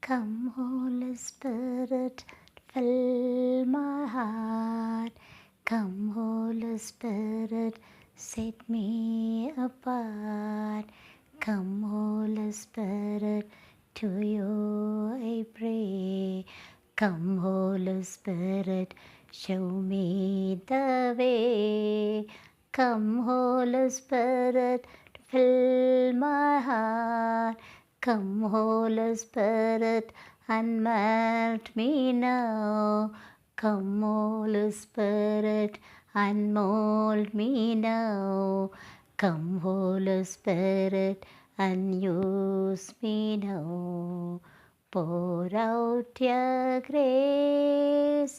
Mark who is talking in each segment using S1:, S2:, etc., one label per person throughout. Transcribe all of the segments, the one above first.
S1: Come, Holy Spirit, fill my heart. Come, Holy Spirit, set me apart. Come, Holy Spirit, to you I pray. Come, Holy Spirit, show me the way. Come, Holy Spirit, fill my heart. Come, Holy Spirit, and melt me now. Come, Holy Spirit, and mold me now. Come, Holy Spirit, and use me now. Pour out your grace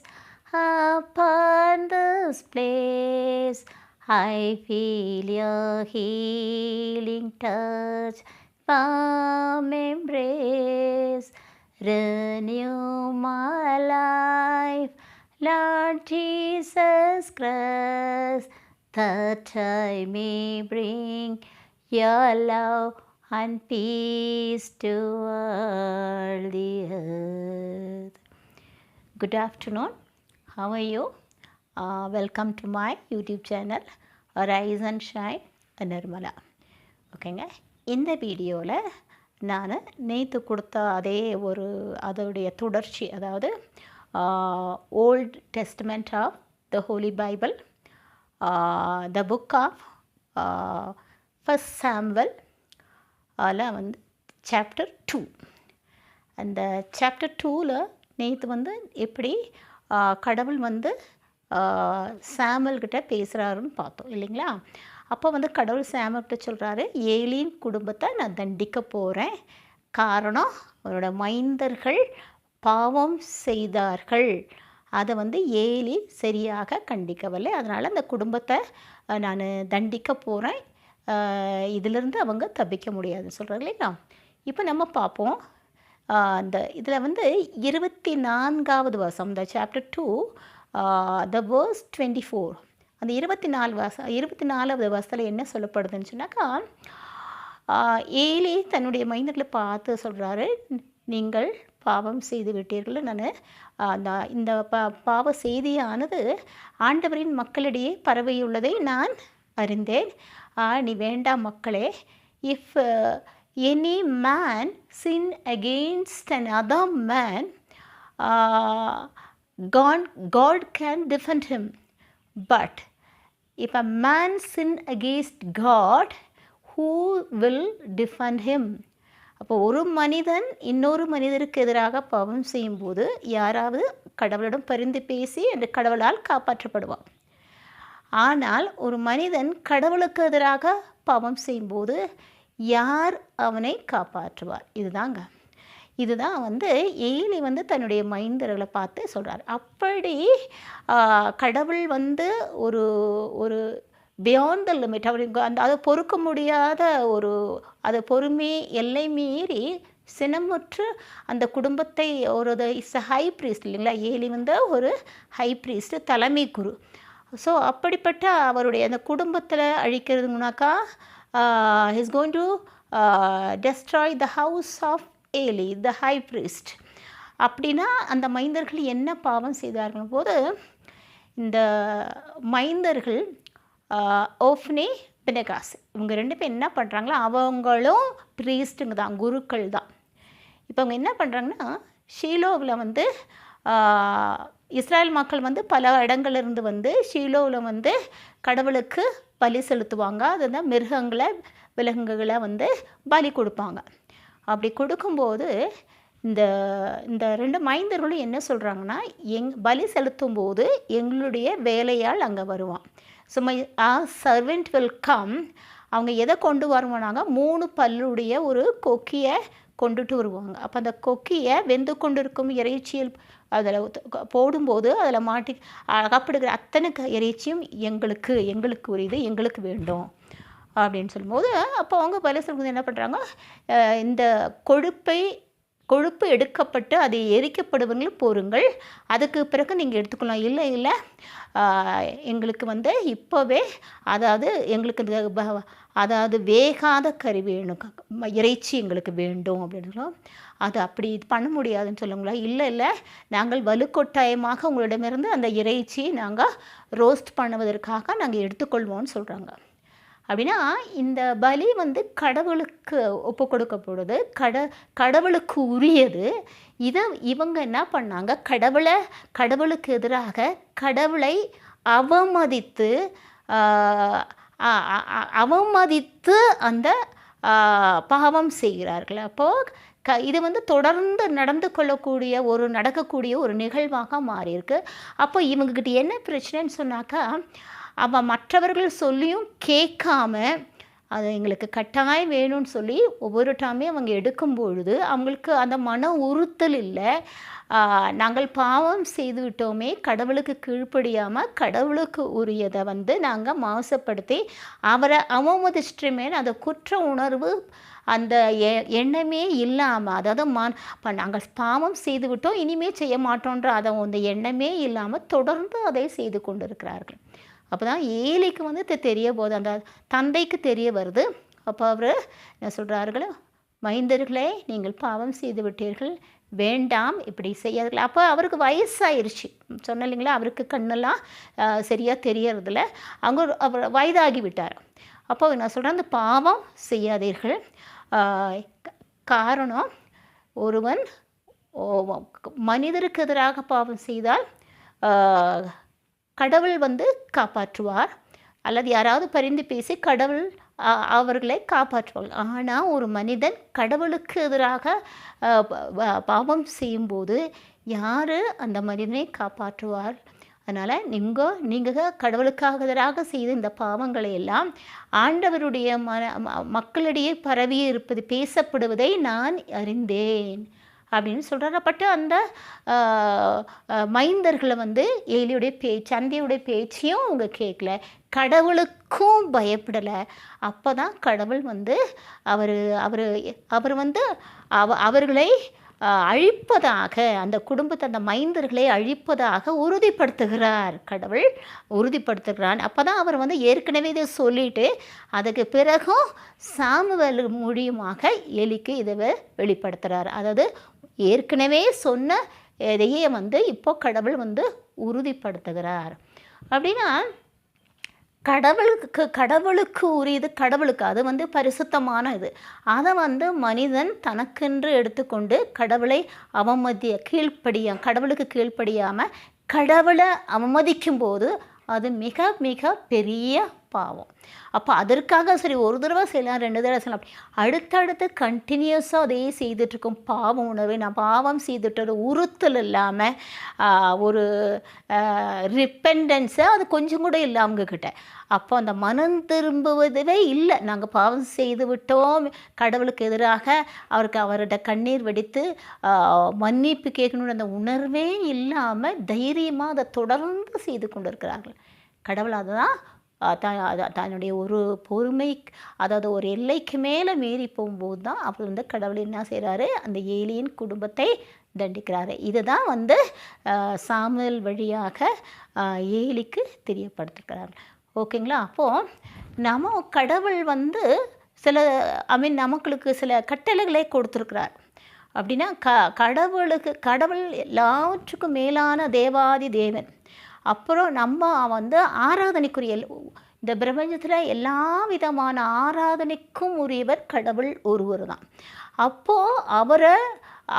S1: upon this place. I feel your healing touch, warm embrace. Renew my life, Lord Jesus Christ, that I may bring your love and peace to all the earth. Good afternoon. How are you? Welcome to my YouTube channel, Rise and Shine Nirmala. ஓகேங்க, இந்த வீடியோவில் நான் நேற்று கொடுத்த அதோடைய தொடர்ச்சி, அதாவது Old Testament of the Holy Bible, the book of first Samuel, அதில் சாப்டர் 2. அந்த சாப்டர் 2ல் நேற்று எப்படி கடவுள் சாமுவேல்கிட்ட பேசுகிறாருன்னு பார்த்தோம் இல்லைங்களா? அப்போ கடவுள் சாமுவேல்கிட்ட சொல்கிறாரு, ஏலியின் குடும்பத்தை நான் தண்டிக்க போகிறேன். காரணம், அவரோட மைந்தர்கள் பாவம் செய்தார்கள். அதை ஏலி சரியாக கண்டிக்கவில்லை. அதனால் அந்த குடும்பத்தை நான் தண்டிக்க போகிறேன். இதிலிருந்து அவங்க தப்பிக்க முடியாதுன்னு சொல்கிறாங்க இல்லைங்களா? இப்போ நம்ம பார்ப்போம். அந்த இதில் 24வது வருஷம், இந்த சாப்டர் 2, த வேர்ஸ் 24, அந்த 24வது வருஷத்தில் என்ன சொல்லப்படுதுன்னு சொன்னாக்கா, ஏலி தன்னுடைய மைந்தர்களை பார்த்து சொல்கிறாரு, நீங்கள் பாவம் செய்து விட்டீர்கள். இந்த பாவ செய்தியானது ஆண்டவரின் மக்களிடையே பரவியுள்ளதை நான் அறிந்தேன். நீ வேண்டாம் மக்களே. If any man sin against another man, God can defend him. But if a man sin against God, who will defend him? அப்போ ஒரு மனிதன் இன்னொரு மனிதருக்கு எதிராக பாவம் செய்யும்போது யாராவது கடவுளிடம் பரிந்து பேசி அந்த கடவுளால் காப்பாற்றப்படுவான். ஆனால் ஒரு மனிதன் கடவுளுக்கு எதிராக பாவம் செய்யும்போது யார் அவனை காப்பாற்றுவார்? இதுதான் ஏலி தன்னுடைய மைந்தர்களை பார்த்து சொல்கிறார். அப்படி கடவுள் ஒரு ஒரு பியாண்ட் த லிமிட், அவருக்கு அதை பொறுக்க முடியாத அதை பொறுமை எல்லை மீறி சினமுற்று அந்த குடும்பத்தை இஸ் ஹை ப்ரீஸ்ட் இல்லைங்களா? ஏலி ஒரு ஹை ப்ரீஸ்ட், தலைமை குரு. ஸோ அப்படிப்பட்ட அவருடைய அந்த குடும்பத்தில் அழிக்கிறதுனாக்கா, he's going to destroy the house of Eli, the high priest. அப்படின்னா அந்த மைந்தர்கள் என்ன பாவம் செய்தார்கள் போது, இந்த மைந்தர்கள் ஓஃப்னி பினகாஸ், இவங்க 2 பேர் என்ன பண்ணுறாங்களா, அவங்களும் ப்ரீஸ்ட்டுங்க தான், குருக்கள் தான். இப்போ அவங்க என்ன பண்ணுறாங்கன்னா, ஷீலோவில் இஸ்ராயல் மக்கள் பல இடங்கள்லேருந்து ஷீலோவில் கடவுளுக்கு பலி செலுத்துவாங்க. அதுதான் மிருகங்களை, விலங்குகளை பலி கொடுப்பாங்க. அப்படி கொடுக்கும்போது இந்த 2 மைந்தர்களும் என்ன சொல்கிறாங்கன்னா, பலி செலுத்தும் போது எங்களுடைய வேலையால் அங்கே வருவான். So servant will come. அவங்க எதை கொண்டு வருவானாங்க, 3 பல்லுடைய ஒரு கொக்கியை கொண்டுட்டு வருவாங்க. அப்போ அந்த கொக்கியை வெந்து கொண்டு இருக்கும் இறைச்சியில் அதில் போடும்போது அதில் மாட்டி அகப்படுகிற அத்தனை இறைச்சியும் எங்களுக்கு உரியது, எங்களுக்கு வேண்டும் அப்படின்னு சொல்லும்போது, அப்போ அவங்க பலி செலுத்தும்போது என்ன பண்ணுறாங்க, இந்த கொழுப்பை கொழுப்பு எடுக்கப்பட்டு அது எரிக்கப்படுவங்களும் பொருங்கள். அதுக்கு பிறகு நீங்கள் எடுத்துக்கலாம். இல்லை இல்லை எங்களுக்கு வந்து இப்போவே அதாவது எங்களுக்கு அதாவது வேகாத கறி வேணும், இறைச்சி எங்களுக்கு வேண்டும் அப்படின்னு அது அப்படி இது பண்ண முடியாதுன்னு சொல்லுங்களா? இல்லை இல்லை நாங்கள் வலுக்கட்டாயமாக உங்களிடமிருந்து அந்த இறைச்சி நாங்கள் ரோஸ்ட் பண்ணுவதற்காக நாங்கள் எடுத்துக்கொள்வோம்னு சொல்கிறாங்க. அப்படின்னா இந்த பலி வந்து கடவுளுக்கு ஒப்பு கொடுக்கப்படுது, கடவுளுக்கு உரியது. இதை இவங்க என்ன பண்ணாங்க, கடவுளுக்கு எதிராக கடவுளை அவமதித்து அந்த பாவம் செய்கிறார்கள். அப்போது இது வந்து தொடர்ந்து நடக்கக்கூடிய ஒரு நிகழ்வாக மாறியிருக்கு. அப்போ இவங்ககிட்ட என்ன பிரச்சனைன்னு சொன்னாக்கா, அவன் மற்றவர்கள் சொல்லியும் கேட்காம அது எங்களுக்கு கட்டாயம் வேணும்னு சொல்லி ஒவ்வொரு டைமே அவங்க எடுக்கும் பொழுது அவங்களுக்கு அந்த மன உறுத்தல் இல்லை. நாங்கள் பாவம் செய்து விட்டோமே, கடவுளுக்கு கீழ்ப்படியாமல் கடவுளுக்கு உரியதை வந்து நாங்கள் மாசுப்படுத்தி அவரை அவமதிச்சிட்டுமே அந்த குற்ற உணர்வு அந்த எண்ணமே இல்லாமல், அதாவது இப்போ நாங்கள் பாவம் செய்து விட்டோம் இனிமேல் செய்ய மாட்டோன்ற அந்த எண்ணமே இல்லாமல் தொடர்ந்து அதை செய்து கொண்டு இருக்கிறார்கள். அப்போ தான் ஏலிக்கு வந்து தெரிய போகுது, அந்த தந்தைக்கு தெரிய வருது. அப்போ அவர் என்ன சொல்கிறார்கள், மைந்தர்களே நீங்கள் பாவம் செய்து விட்டீர்கள், வேண்டாம் இப்படி செய்யாதீர்கள். அப்போ அவருக்கு வயசாயிருச்சு, சொன்ன இல்லைங்களா, அவருக்கு கண்ணெல்லாம் சரியாக தெரியறதில்ல, அவங்க அவர் வயதாகி விட்டார். அப்போ நான் சொல்கிறேன், அந்த பாவம் செய்யாதீர்கள். காரணம், ஒருவன் மனிதருக்கு எதிராக பாவம் செய்தால் கடவுள் வந்து காப்பாற்றுவார், அல்லது யாராவது பரிந்து பேசி கடவுள் அவர்களை காப்பாற்றுவார்கள். ஆனால் ஒரு மனிதன் கடவுளுக்கு எதிராக பாவம் செய்யும்போது யார் அந்த மனிதனை காப்பாற்றுவார்? அதனால் நீங்கள் கடவுளுக்காக எதிராக செய்த இந்த பாவங்களை எல்லாம் ஆண்டவருடைய மக்களிடையே பரவி இருப்பது பேசப்படுவதை நான் அறிந்தேன் அப்படின்னு சொல்கிறார். பட் அந்த மைந்தர்களை வந்து ஏலியுடைய சந்தையுடைய பேச்சையும் அவங்க கேட்கல, கடவுளுக்கும் பயப்படலை. அப்போ தான் கடவுள் வந்து அவர் வந்து அவர்களை அழிப்பதாக, அந்த குடும்பத்தை அந்த மைந்தர்களை அழிப்பதாக உறுதிப்படுத்துகிறார், கடவுள் உறுதிப்படுத்துகிறான். அப்போ தான் அவர் வந்து ஏற்கனவே இதை சொல்லிட்டு அதுக்கு பிறகும் சாமுவேல் மூலியமாக ஏலிக்கு இதை வெளிப்படுத்துகிறார். அதாவது ஏற்கனவே சொன்ன இதையே வந்து இப்போ கடவுள் வந்து உறுதிப்படுத்துகிறார். அப்படின்னா கடவுளுக்கு உரியது, கடவுளுக்கு அது வந்து பரிசுத்தமான இது. அதை வந்து மனிதன் தனக்கென்று எடுத்துக்கொண்டு கடவுளை கடவுளுக்கு கீழ்ப்படியாமல் கடவுளை அவமதிக்கும் போது அது மிக மிக பெரிய பாவம். அப்போ அதற்காக சரி ஒரு தடவை செய்யலாம், 2 தடவை செய்யலாம், அப்படி அடுத்தடுத்து கண்டினியூஸாக அதே செய்துட்ருக்கோம். பாவம் உணர்வை நான் பாவம் செய்துட்டு உறுத்தல் இல்லாமல் ஒரு ரிப்பெண்டன்ஸை அது கொஞ்சம் கூட இல்லை அவங்கக்கிட்ட. அப்போ அந்த மனம் திரும்புவதே இல்லை, நாங்கள் பாவம் செய்து விட்டோம், கடவுளுக்கு எதிராக அவர்கிட்ட கண்ணீர் வெடித்து மன்னிப்பு கேட்கணுன்ற அந்த உணர்வே இல்லாமல் தைரியமாக அதை தொடர்ந்து செய்து கொண்டு இருக்கிறார்கள். கடவுள் அதுதான் தன்னுடைய ஒரு பொறுமை, அதாவது ஒரு எல்லைக்கு மேலே மீறி போகும்போது தான் அவர் வந்து கடவுள் என்ன செய்கிறாரு, அந்த ஏலியின் குடும்பத்தை தண்டிக்கிறாரு. இதுதான் வந்து சாமுவேல் வழியாக ஏலிக்கு தெரியப்படுத்துகிறார். ஓகேங்களா? அப்போது நம்ம கடவுள் வந்து நமக்கு சில கட்டளைகளை கொடுத்துருக்கிறார். அப்படின்னா கடவுள் எல்லாற்றுக்கும் மேலான தேவாதி தேவன். அப்புறம் நம்ம வந்து ஆராதனைக்குரிய இந்த பிரபஞ்சத்தில் எல்லா விதமான ஆராதனைக்கும் உரியவர் கடவுள் ஒருவர் தான். அப்போது அவரை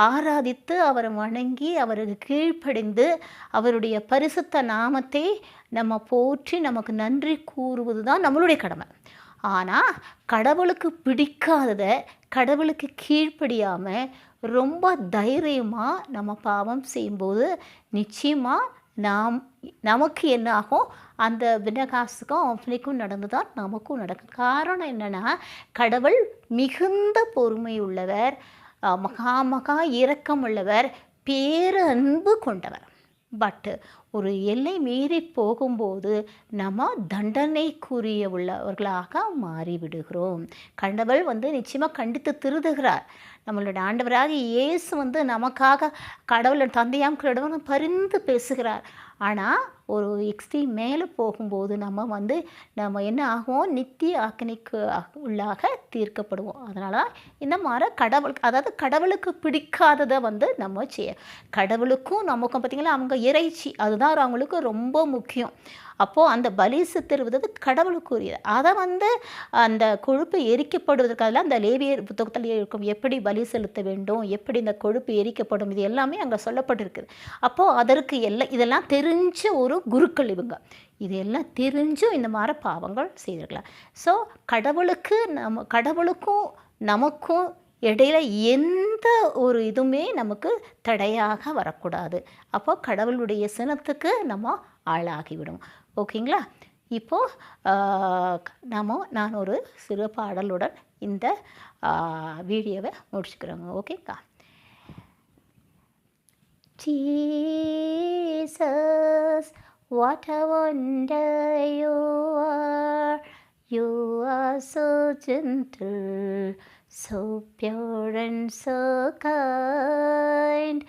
S1: ஆராதித்து அவரை வணங்கி அவருக்கு கீழ்ப்படிந்து அவருடைய பரிசுத்த நாமத்தை நம்ம போற்றி நமக்கு நன்றி கூறுவது தான் நம்மளுடைய கடமை. ஆனால் கடவுளுக்கு பிடிக்காததை கடவுளுக்கு கீழ்ப்படியாமல் ரொம்ப தைரியமாக நம்ம பாவம் செய்யும்போது நிச்சயமாக நமக்கு என்ன ஆகும், அந்த வினகாசுக்கும் அவனுக்கும் நடந்து தான் நமக்கும் நடக்கும். காரணம் என்னென்னா, கடவுள் மிகுந்த பொறுமை உள்ளவர், மகா இரக்கம் உள்ளவர், பேரன்பு கொண்டவர். பட் ஒரு எல்லை மீறி போகும்போது நம்ம தண்டனைக்குரிய உள்ளவர்களாக மாறிவிடுகிறோம். கடவுள் நிச்சயமாக கண்டித்து திருதுகிறார். நம்மளுடைய ஆண்டவராக இயேசு நமக்காக கடவுள் தந்தையாம் கடவுள் பரிந்து பேசுகிறார். ஆனால் ஒரு எக்ஸ்ட்ரீம் மேலே போகும்போது நம்ம என்ன ஆகும், நித்திய ஆக்கினைக்கு உள்ளாக தீர்க்கப்படுவோம். அதனால் இந்த மாதிரி அதாவது கடவுளுக்கு பிடிக்காததை நம்ம கடவுளுக்கும் நமக்கும் பார்த்திங்களா, அவங்க இறைச்சி அதுதான் அவங்களுக்கு ரொம்ப முக்கியம். அப்போது அந்த பலி செலுத்துவது கடவுளுக்குரியது. அதை அந்த கொழுப்பு எரிக்கப்படுவதற்காக அந்த லேவியர் புத்தகத்தில் இருக்கும் எப்படி பலி செலுத்த வேண்டும், எப்படி இந்த கொழுப்பு எரிக்கப்படும், இது எல்லாமே அங்கே சொல்லப்பட்டிருக்குது. அப்போது அதற்கு இதெல்லாம் தெரிஞ்ச ஒரு குருக்கள் இவங்க. இதெல்லாம் தெரிஞ்சும் இந்த மாதிரி பாவங்கள் செய்திருக்கலாம். ஸோ கடவுளுக்கும் நமக்கும் இடையில எந்த ஒரு இதுவுமே நமக்கு தடையாக வரக்கூடாது. அப்போ கடவுளுடைய சினத்துக்கு நம்ம ஆளாகிவிடும். ஓகேங்களா? இப்போது நான் ஒரு சிறு பாடலுடன் இந்த வீடியோவை முடிச்சுக்கிறோங்க. ஓகேங்களா? Jesus, what a wonder you are. You are so gentle, so pure and so kind.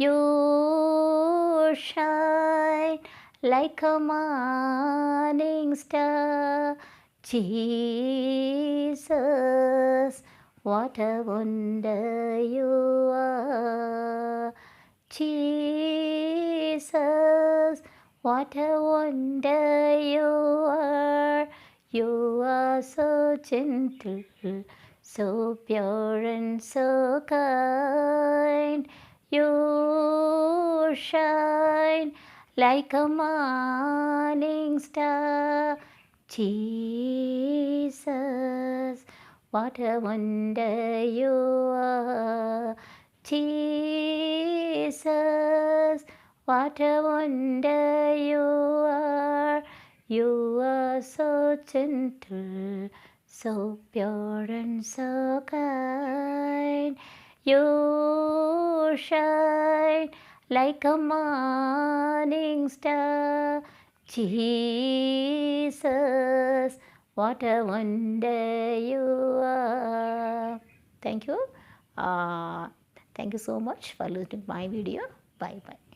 S1: You shine like a morning star. Jesus, what a wonder you are. Jesus, what a wonder you are. You are so gentle, so pure and so kind. You shine like a morning star. Jesus, what a wonder you are. Jesus, what a wonder you are. You are so gentle, so pure and so kind. You shine like a morning star. Jesus, what a wonder you are. Thank you. Thank you so much for listening to my video. Bye bye.